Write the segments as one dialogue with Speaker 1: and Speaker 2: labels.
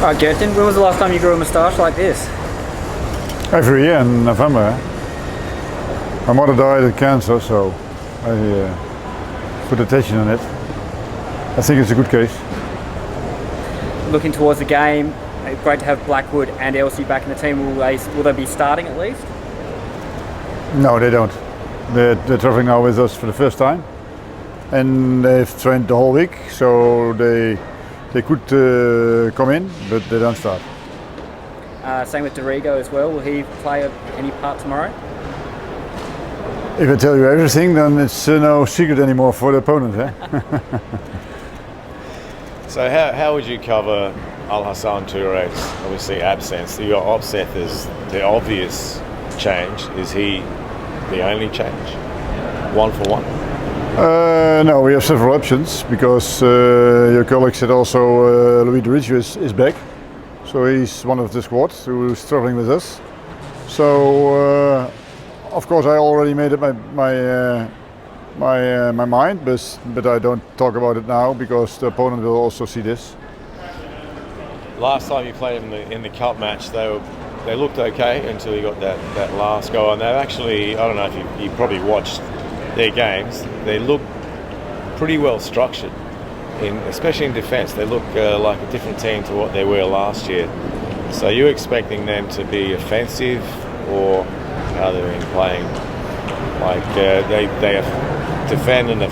Speaker 1: Alright, Gertjan, when was the last time you grew a moustache like this?
Speaker 2: Every year in November. My mother died of cancer, so I put attention on it. I think it's a good case.
Speaker 1: Looking towards the game, great to have Blackwood and Elsie back in the team. Will they be starting at least?
Speaker 2: No, they don't. They're traveling now with us for the first time, and they've trained the whole week, so they could come in, but they don't start.
Speaker 1: Same with Dorigo as well. Will he play any part tomorrow?
Speaker 2: If I tell you everything, then it's no secret anymore for the opponent.
Speaker 3: So how would you cover Al Hassan Toure's obviously absence? You got Opseth as the obvious change. Is he the only change? One for one?
Speaker 2: No, we have several options because your colleague said also Louis Dorigo is back. So he's one of the squad who's traveling with us. So of course I already made up my mind, but I don't talk about it now because the opponent will also see this.
Speaker 3: Last time you played in the cup match, they looked okay until you got that last goal, and they've actually, I don't know if you probably watched their games, they look pretty well structured, especially in defence. They look like a different team to what they were last year. So are you expecting them to be offensive, or how they've been playing? Like they defend and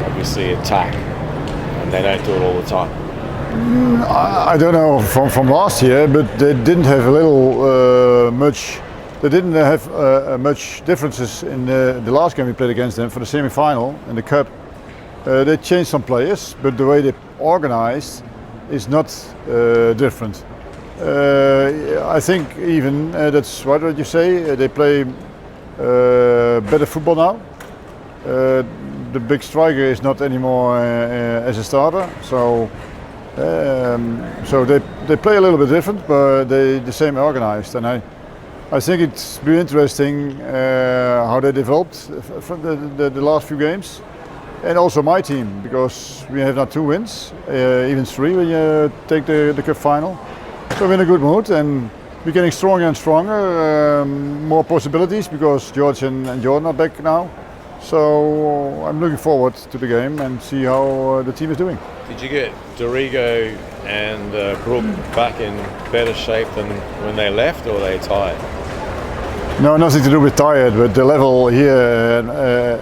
Speaker 3: obviously attack, and they don't do it all the time.
Speaker 2: I don't know from last year, but they didn't have much. They didn't have much differences in the last game we played against them for the semi-final in the cup. They changed some players, but the way they organized is not different. I think even that's what you say. They play better football now. The big striker is not anymore as a starter, so they play a little bit different, but they the same organized. And I think it's been interesting how they developed from the last few games, and also my team, because we have now 2 wins, even 3 when you take the cup final. So we're in a good mood, and we're getting stronger and stronger. More possibilities because George and Jordan are back now. So I'm looking forward to the game and see how the team is doing.
Speaker 3: Did you get Dorigo and Brooke back in better shape than when they left, or are they tired?
Speaker 2: No, nothing to do with tired, but the level here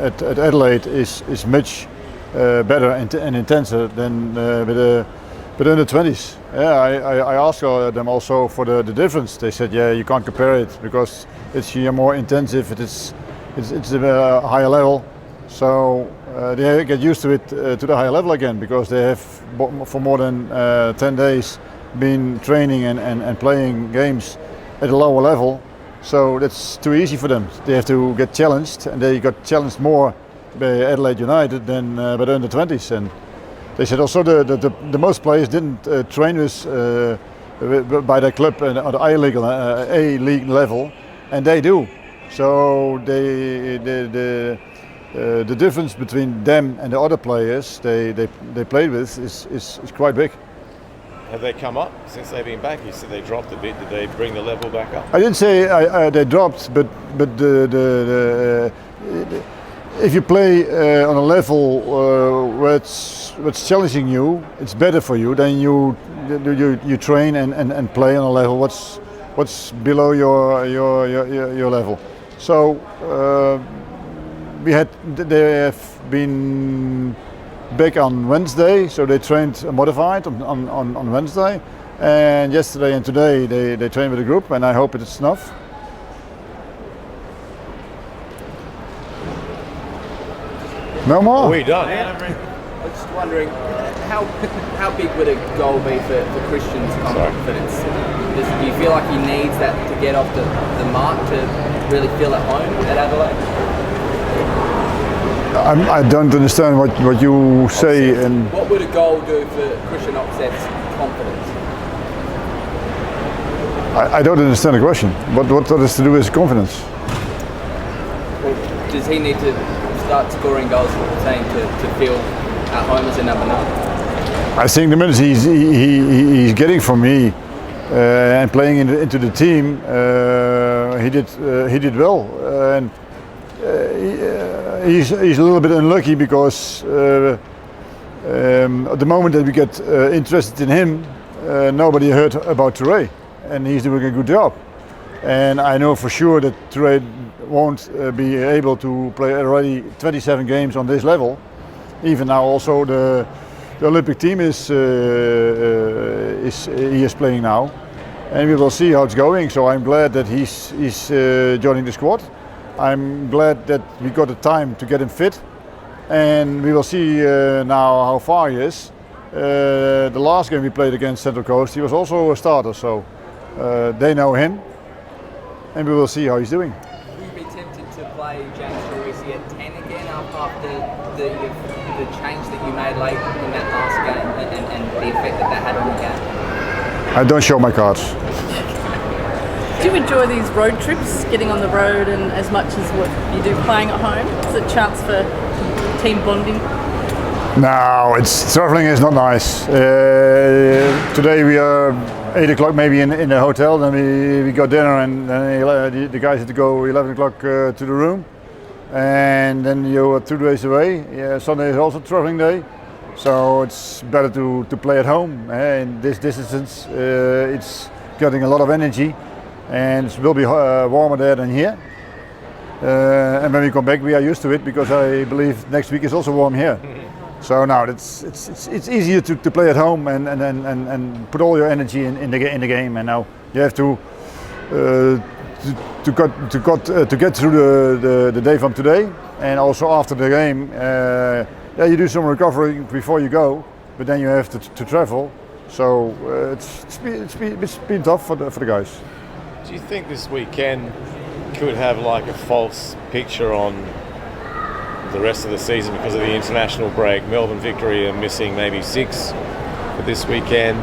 Speaker 2: at Adelaide is much better and intenser than with under 20s. Yeah, I asked them also for the difference. They said, yeah, you can't compare it because it's here more intensive. It's a higher level, so they get used to it to the higher level again, because they have for more than 10 days been training and playing games at a lower level. So that's too easy for them. They have to get challenged, and they got challenged more by Adelaide United than by the under 20s. And they said also the most players didn't train by their club on the A-League level, and they do. So the difference between them and the other players they played with is quite big.
Speaker 3: Have they come up since they've been back? You said they dropped a bit. Did they bring the level back up?
Speaker 2: I didn't say they dropped, but if you play on a level where it's challenging you, it's better for you. Then you train and play on a level what's below your level. So they have been back on Wednesday, so they trained modified on Wednesday, and yesterday and today they trained with a group, and I hope it's enough. No more?
Speaker 3: Are we done?
Speaker 4: I was just wondering, how big would a goal be for Christian's confidence? Do you feel like he needs that to get off the mark to really feel at home at Adelaide?
Speaker 2: I don't understand what you say. And
Speaker 4: what would a goal do for Christian Opseth's confidence?
Speaker 2: I don't understand the question. What has to do with confidence?
Speaker 4: Well, does he need to start scoring goals for the team to feel at home as a number 9?
Speaker 2: I think the minutes he's getting from me and playing into the team, he did well. And he's a little bit unlucky because at the moment that we get interested in him, nobody heard about Touré, and he's doing a good job. And I know for sure that Touré won't be able to play already 27 games on this level. Even now, also the Olympic team he is playing now, and we will see how it's going. So I'm glad that he's joining the squad. I'm glad that we got the time to get him fit, and we will see now how far he is. The last game we played against Central Coast, he was also a starter, so they know him, and we will see how he's doing.
Speaker 4: Will you be tempted to play James Troisi at 10 again after the change that you made late in that last game and the effect that had on the game?
Speaker 2: I don't show my cards.
Speaker 5: Do you enjoy these road trips, getting on the road, and as much as what you do playing at home? Is it a chance for team bonding?
Speaker 2: No, traveling is not nice. Today we are 8 o'clock maybe in the hotel, then we got dinner, and then the guys had to go 11 o'clock to the room, and then you are 2 days away. Yeah, Sunday is also traveling day, so it's better to play at home. In this distance, it's getting a lot of energy, and it will be warmer there than here. And when we come back, we are used to it because I believe next week is also warm here. So now it's easier to play at home and put all your energy in the game. And now you have to get through the day from today, and also after the game. You do some recovery before you go, but then you have to travel. So it's been tough for the guys.
Speaker 3: Do you think this weekend could have like a false picture on the rest of the season because of the international break? Melbourne Victory are missing maybe 6 for this weekend.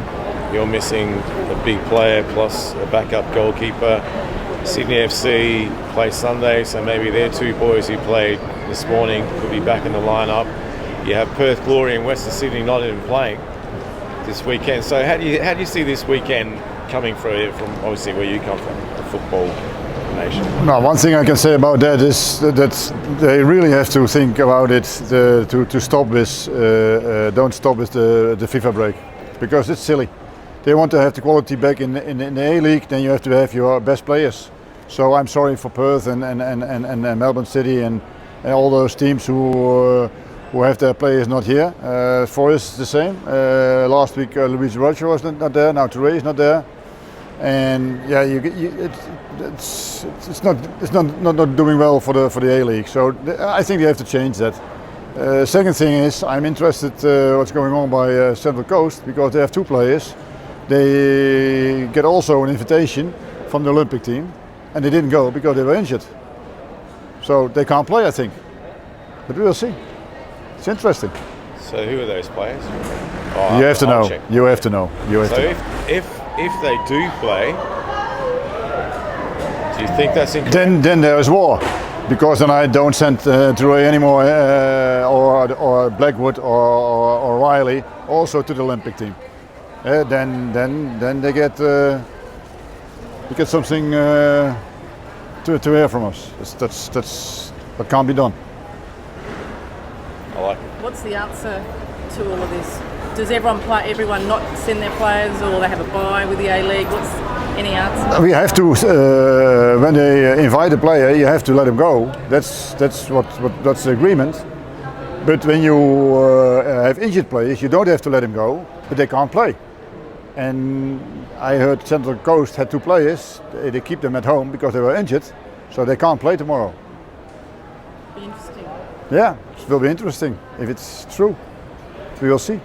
Speaker 3: You're missing a big player plus a backup goalkeeper. Sydney FC play Sunday, so maybe their 2 boys who played this morning could be back in the lineup. You have Perth Glory and Western Sydney not even playing this weekend. So how do you see this weekend coming from obviously where you come from, the football nation?
Speaker 2: No, one thing I can say about that is that they really have to think about it to stop this. Don't stop with the FIFA break, because it's silly. They want to have the quality back in the A-League, then you have to have your best players. So I'm sorry for Perth and Melbourne City and all those teams who have their players not here. For us, it's the same. Last week, Luis Rocha was not there. Now Touré is not there, and yeah, it's not doing well for the A-League. So I think they have to change that. Second thing is, I'm interested what's going on by Central Coast, because they have 2 players. They get also an invitation from the Olympic team, and they didn't go because they were injured. So they can't play, I think. But we will see. It's interesting.
Speaker 3: So who are those players?
Speaker 2: You have to know. You have to know.
Speaker 3: So if they do play, do you think that's interesting?
Speaker 2: Then there is war, because then I don't send Touré anymore, or Blackwood or Riley also to the Olympic team. Then they get something to hear from us. That can't be done.
Speaker 3: I like it.
Speaker 5: What's the answer to all of this? Does everyone not send their players, or they have a bye with the A-League? What's any answer?
Speaker 2: We have to, when they invite a player, you have to let him go. That's the agreement. But when you have injured players, you don't have to let him go, but they can't play. And I heard Central Coast had 2 players. They keep them at home because they were injured, so they can't play tomorrow.
Speaker 5: Be interesting.
Speaker 2: Yeah, it will be interesting if it's true. We will see.